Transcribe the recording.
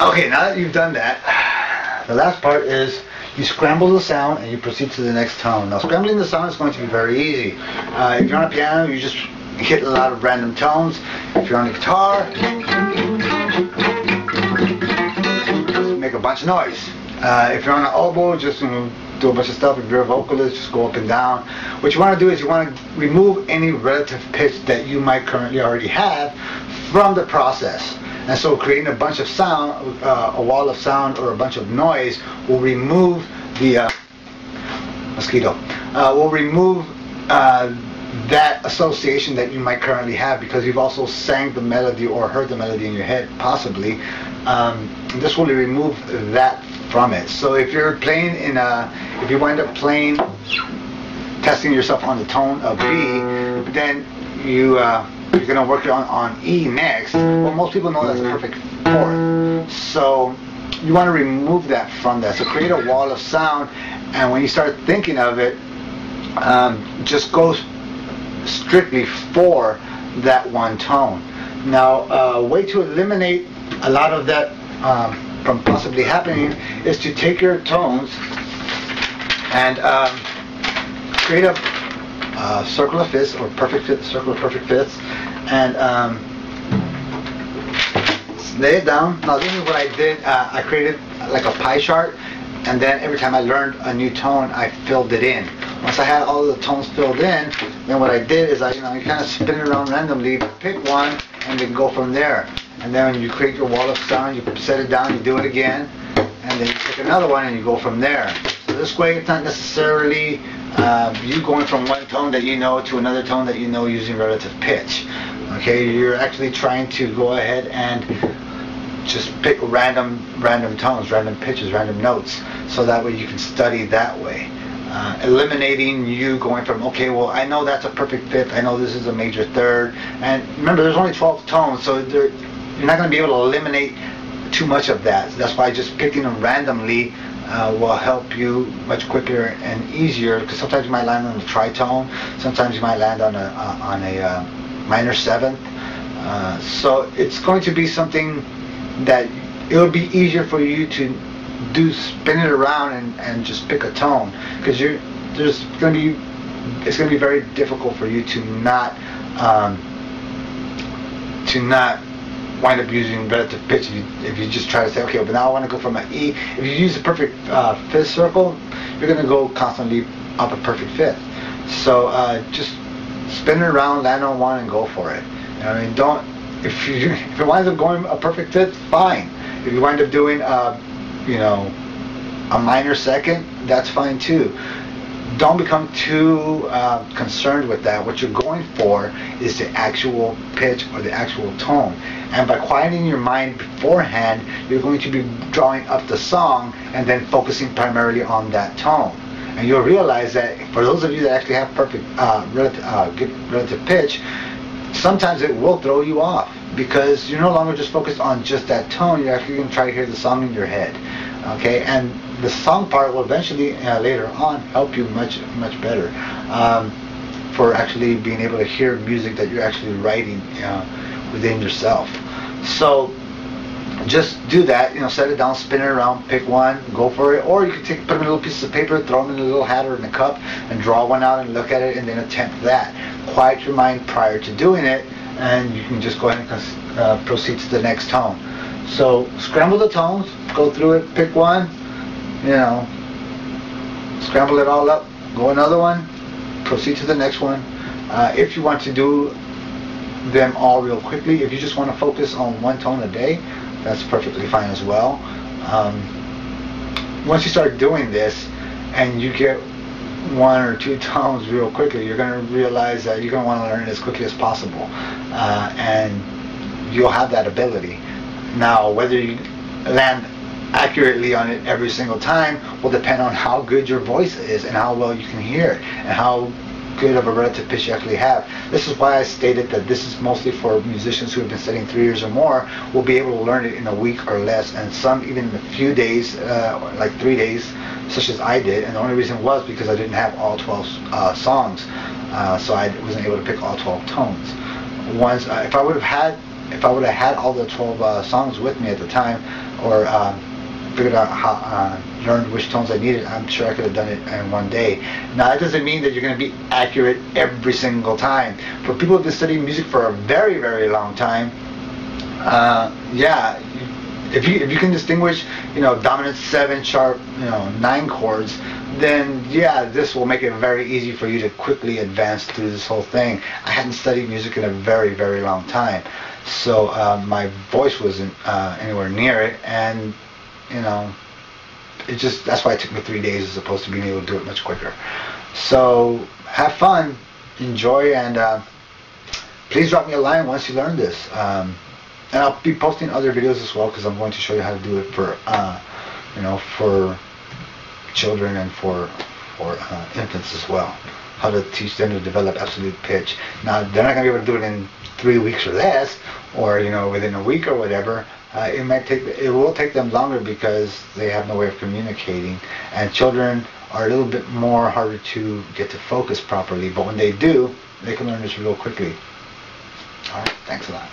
Okay, now that you've done that, the last part is you scramble the sound and you proceed to the next tone. Now, scrambling the sound is going to be very easy. If you're on a piano, you just hit a lot of random tones. If you're on a guitar, make a bunch of noise. If you're on an oboe, just do a bunch of stuff. If you're a vocalist, just go up and down. What you want to do is you want to remove any relative pitch that you might currently already have from the process. And so creating a bunch of sound, a wall of sound or a bunch of noise will remove the will remove that association that you might currently have, because you've also sang the melody or heard the melody in your head, possibly. This will remove that from it. So if you're playing if you wind up playing, testing yourself on the tone of B, then you're going to work on E next. Well, most people know that's a perfect fourth. So you want to remove that from that. So create a wall of sound, and when you start thinking of it, just go strictly for that one tone. Now, a way to eliminate a lot of that from possibly happening is to take your tones and create a circle of fifths or perfect fifth, circle of perfect fifths, and lay it down. Now, this is what I did. I created like a pie chart, and then every time I learned a new tone, I filled it in. Once I had all the tones filled in, then what I did is you kind of spin it around randomly, pick one, and then go from there. And then when you create your wall of sound, you set it down, you do it again, and then you pick another one and you go from there. So this way, it's not necessarily you going from one tone that you know to another tone that you know using relative pitch. Okay, you're actually trying to go ahead and just pick random tones, random pitches, random notes, so that way you can study that way. Eliminating you going from, okay, well, I know that's a perfect fifth, I know this is a major third, and remember, there's only 12 tones, so you're not going to be able to eliminate too much of that. So that's why just picking them randomly will help you much quicker and easier, because sometimes you might land on a tritone, sometimes you might land on a minor seventh. So it's going to be something that it'll be easier for you to spin it around and just pick a tone, because it's going to be very difficult for you to not wind up using relative pitch if you just try to say, okay, but now I want to go from an E. If you use a perfect fifth circle, you're going to go constantly up a perfect fifth. So just spin it around, land on one, and go for it. I mean, if it winds up going a perfect fifth, fine. If you wind up doing a minor second, that's fine too. Don't become too concerned with that. What you're going for is the actual pitch or the actual tone. And by quieting your mind beforehand, you're going to be drawing up the song and then focusing primarily on that tone. And you'll realize that for those of you that actually have perfect good relative pitch, sometimes it will throw you off, because you're no longer just focused on just that tone. You're actually going to try to hear the song in your head. Okay, and the song part will eventually later on help you much better for actually being able to hear music that you're actually writing within yourself. So just do that. Set it down, spin it around, pick one, go for it. Or you can put them in little pieces of paper, throw them in a little hat or in a cup, and draw one out and look at it, and then attempt that. Quiet your mind prior to doing it, and you can just go ahead and proceed to the next tone. So scramble the tones, go through it, pick one, scramble it all up, go another one, proceed to the next one. If you want to do them all real quickly, if you just want to focus on one tone a day, that's perfectly fine as well. Once you start doing this and you get one or two tones real quickly, you're going to realize that you're going to want to learn it as quickly as possible, and you'll have that ability. Now, whether you land accurately on it every single time will depend on how good your voice is and how well you can hear it and how good of a relative pitch you actually have. This is why I stated that this is mostly for musicians who have been studying 3 years or more, will be able to learn it in a week or less, and some even in a few days, like 3 days, such as I did. And the only reason was because I didn't have all 12 songs, so I wasn't able to pick all 12 tones. If I would have had if I would have had all the 12 songs with me at the time, or figured out how, learned which tones I needed, I'm sure I could have done it in one day. Now that doesn't mean that you're going to be accurate every single time. For people who've been studying music for a very, very long time, yeah, if you can distinguish, dominant 7 sharp, 9 chords, then yeah, this will make it very easy for you to quickly advance through this whole thing. I hadn't studied music in a very, very long time, so my voice wasn't anywhere near it, and that's why it took me 3 days as opposed to being able to do it much quicker. So have fun, enjoy, and please drop me a line once you learn this. And I'll be posting other videos as well, because I'm going to show you how to do it for, for children and for infants as well. How to teach them to develop absolute pitch. Now, they're not going to be able to do it in 3 weeks or less, or within a week or whatever. It will take them longer because they have no way of communicating, and children are a little bit more harder to get to focus properly. But when they do, they can learn this real quickly. All right, thanks a lot.